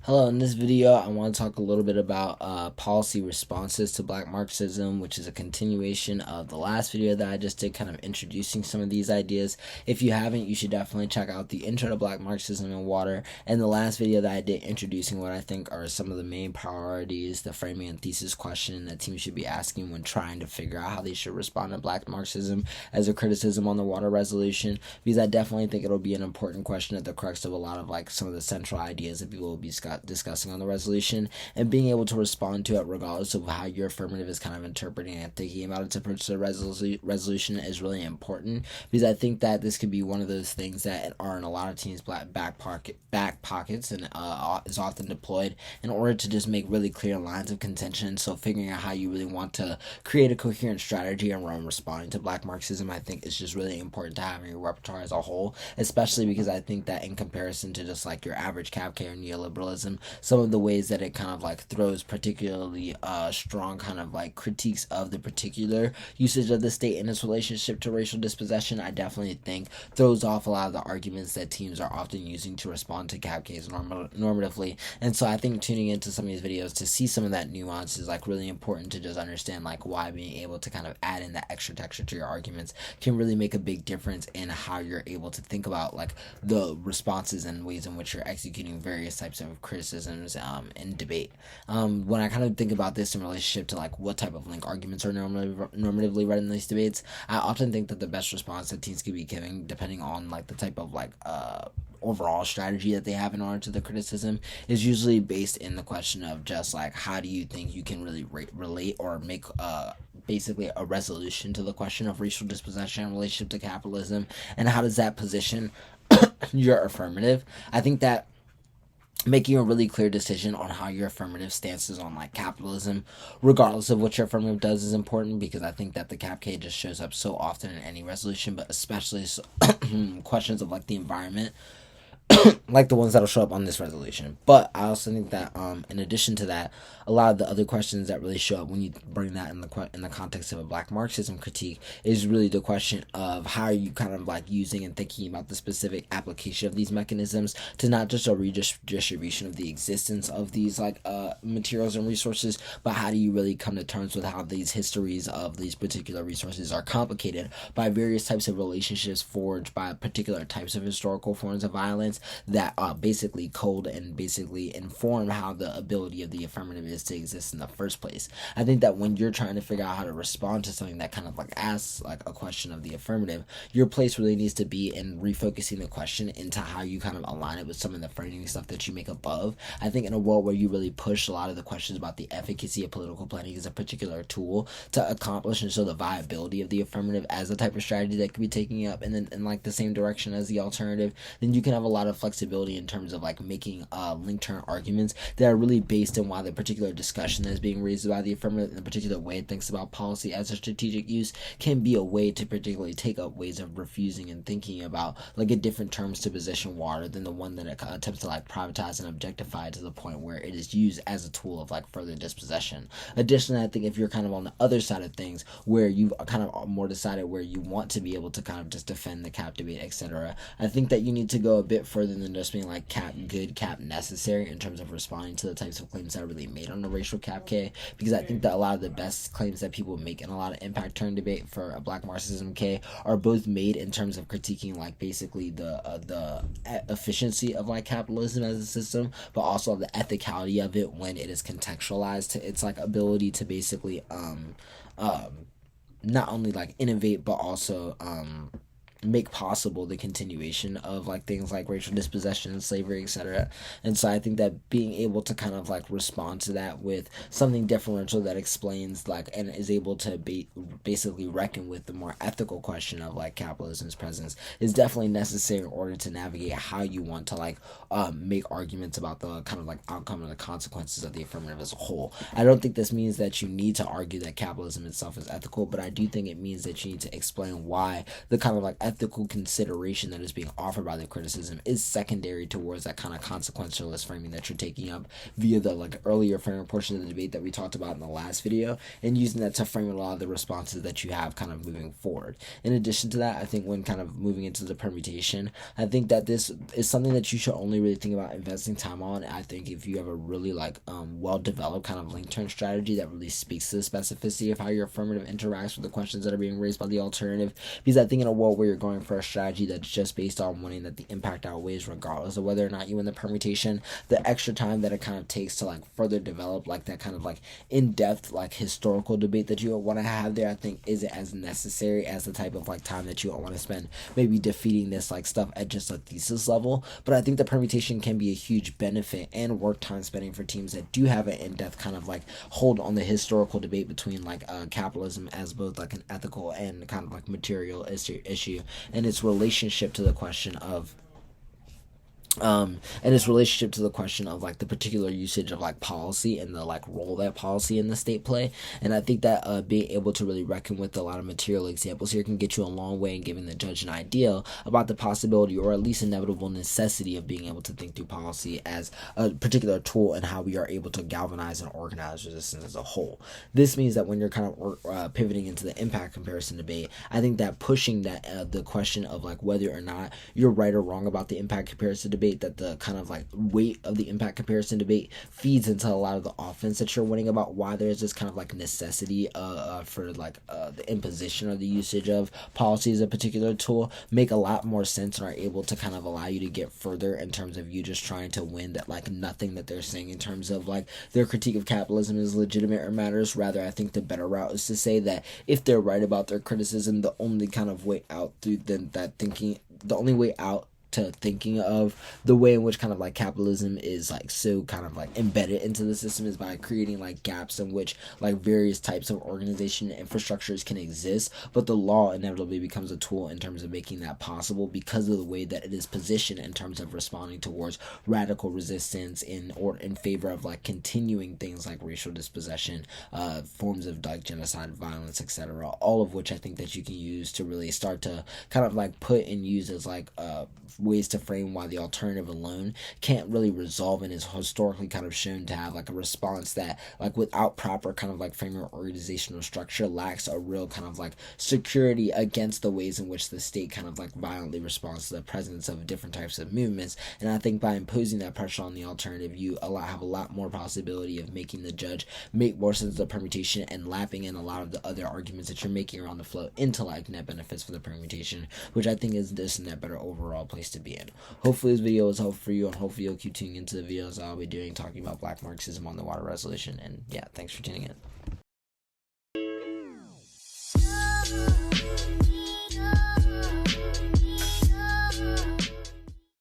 Hello, in this video, I want to talk a little bit about policy responses to Black Marxism, which is a continuation of the last video that I just did, kind of introducing some of these ideas. If you haven't, you should definitely check out the Intro to Black Marxism and Water, and the last video that I did introducing what I think are some of the main priorities, the framing and thesis question that teams should be asking when trying to figure out how they should respond to Black Marxism as a criticism on the water resolution, because I definitely think it'll be an important question at the crux of a lot of some of the central ideas that people will be discussing on the resolution, and being able to respond to it regardless of how your affirmative is kind of interpreting and thinking about its approach to the resolution is really important, because I think that this could be one of those things that are in a lot of teams' back pockets and is often deployed in order to just make really clear lines of contention. So figuring out how you really want to create a coherent strategy around responding to Black Marxism, I think, is just really important to have in your repertoire as a whole, especially because I think that in comparison to just your average CapK or neoliberalism, some of the ways that it kind of throws particularly strong kind of critiques of the particular usage of the state in its relationship to racial dispossession, I definitely think throws off a lot of the arguments that teams are often using to respond to CapKs normatively. And so I think tuning into some of these videos to see some of that nuance is really important to just understand why being able to kind of add in that extra texture to your arguments can really make a big difference in how you're able to think about the responses and ways in which you're executing various types of criticisms in debate. When I kind of think about this in relationship to what type of link arguments are normatively read in these debates, I often think that the best response that teams could be giving, depending on the type of overall strategy that they have in order to the criticism, is usually based in the question of just how do you think you can really relate or make basically a resolution to the question of racial dispossession in relationship to capitalism, and how does that position your affirmative. I think that making a really clear decision on how your affirmative stances on capitalism, regardless of what your affirmative does, is important, because I think that the CapK just shows up so often in any resolution, but especially questions of the environment, like the ones that'll show up on this resolution. But I also think that in addition to that, a lot of the other questions that really show up when you bring that in the context of a Black Marxism critique is really the question of how are you kind of using and thinking about the specific application of these mechanisms to not just a redistribution of the existence of these materials and resources, but how do you really come to terms with how these histories of these particular resources are complicated by various types of relationships forged by particular types of historical forms of violence that basically code and basically inform how the ability of the affirmative is to exist in the first place. I think that when you're trying to figure out how to respond to something that kind of asks a question of the affirmative, your place really needs to be in refocusing the question into how you kind of align it with some of the framing stuff that you make above. I think in a world where you really push a lot of the questions about the efficacy of political planning as a particular tool to accomplish and show the viability of the affirmative as a type of strategy that could be taking up and then in the same direction as the alternative, then you can have a lot of flexibility in terms of making link turn arguments that are really based on why the particular discussion that is being raised by the affirmative and the particular way it thinks about policy as a strategic use can be a way to particularly take up ways of refusing and thinking about a different terms to position water than the one that it attempts to privatize and objectify to the point where it is used as a tool of further dispossession. Additionally, I think if you're kind of on the other side of things where you've kind of more decided where you want to be able to kind of just defend the cap debate, etc., I think that you need to go a bit further than just being cap good, cap necessary in terms of responding to the types of claims that are really made on the racial CapK, because I think that a lot of the best claims that people make in a lot of impact turn debate for a Black Marxism K are both made in terms of critiquing basically the efficiency of capitalism as a system, but also the ethicality of it when it is contextualized to its ability to basically not only innovate but also make possible the continuation of things like racial dispossession, slavery, etc. And so I think that being able to kind of respond to that with something differential that explains and is able to basically reckon with the more ethical question of capitalism's presence is definitely necessary in order to navigate how you want to make arguments about the kind of outcome and the consequences of the affirmative as a whole. I don't think this means that you need to argue that capitalism itself is ethical, but I do think it means that you need to explain why the kind of ethical consideration that is being offered by the criticism is secondary towards that kind of consequentialist framing that you're taking up via the like earlier framing portion of the debate that we talked about in the last video, and using that to frame a lot of the responses that you have kind of moving forward. In addition to that, I think when kind of moving into the permutation, I think that this is something that you should only really think about investing time on. I think if you have a really like well developed kind of link turn strategy that really speaks to the specificity of how your affirmative interacts with the questions that are being raised by the alternative, because I think in a world where you're going for a strategy that's just based on winning, that the impact outweighs regardless of whether or not you win the permutation, the extra time that it kind of takes to like further develop like that kind of like in-depth like historical debate that you want to have there, I think isn't as necessary as the type of like time that you want to spend maybe defeating this like stuff at just a thesis level. But I think the permutation can be a huge benefit and work time spending for teams that do have an in-depth kind of like hold on the historical debate between like capitalism as both like an ethical and kind of like material issue, and its relationship to the question of like the particular usage of like policy and the like role that policy in the state play. And I think that being able to really reckon with a lot of material examples here can get you a long way in giving the judge an idea about the possibility or at least inevitable necessity of being able to think through policy as a particular tool and how we are able to galvanize and organize resistance as a whole. This means that when you're kind of pivoting into the impact comparison debate, I think that pushing that the question of like whether or not you're right or wrong about the impact comparison debate, that the kind of like weight of the impact comparison debate feeds into a lot of the offense that you're winning about why there's this kind of like necessity for like the imposition or the usage of policy as a particular tool, make a lot more sense and are able to kind of allow you to get further in terms of you just trying to win that like nothing that they're saying in terms of like their critique of capitalism is legitimate or matters. Rather, I think the better route is to say that if they're right about their criticism, the only kind of way out through that thinking, the only way out to thinking of the way in which kind of like capitalism is like so kind of like embedded into the system is by creating like gaps in which like various types of organization infrastructures can exist, but the law inevitably becomes a tool in terms of making that possible because of the way that it is positioned in terms of responding towards radical resistance in favor of like continuing things like racial dispossession, forms of like genocide, violence, etc., all of which I think that you can use to really start to kind of like put and use as like ways to frame why the alternative alone can't really resolve and is historically kind of shown to have like a response that like without proper kind of like framing or organizational structure lacks a real kind of like security against the ways in which the state kind of like violently responds to the presence of different types of movements. And I think by imposing that pressure on the alternative, you have a lot more possibility of making the judge make more sense of the permutation and lapping in a lot of the other arguments that you're making around the flow into like net benefits for the permutation, which I think is this net better overall place to be in. Hopefully this video was helpful for you, and hopefully you'll keep tuning into the videos I'll be doing talking about Black Marxism on the water resolution. And yeah, thanks for tuning in.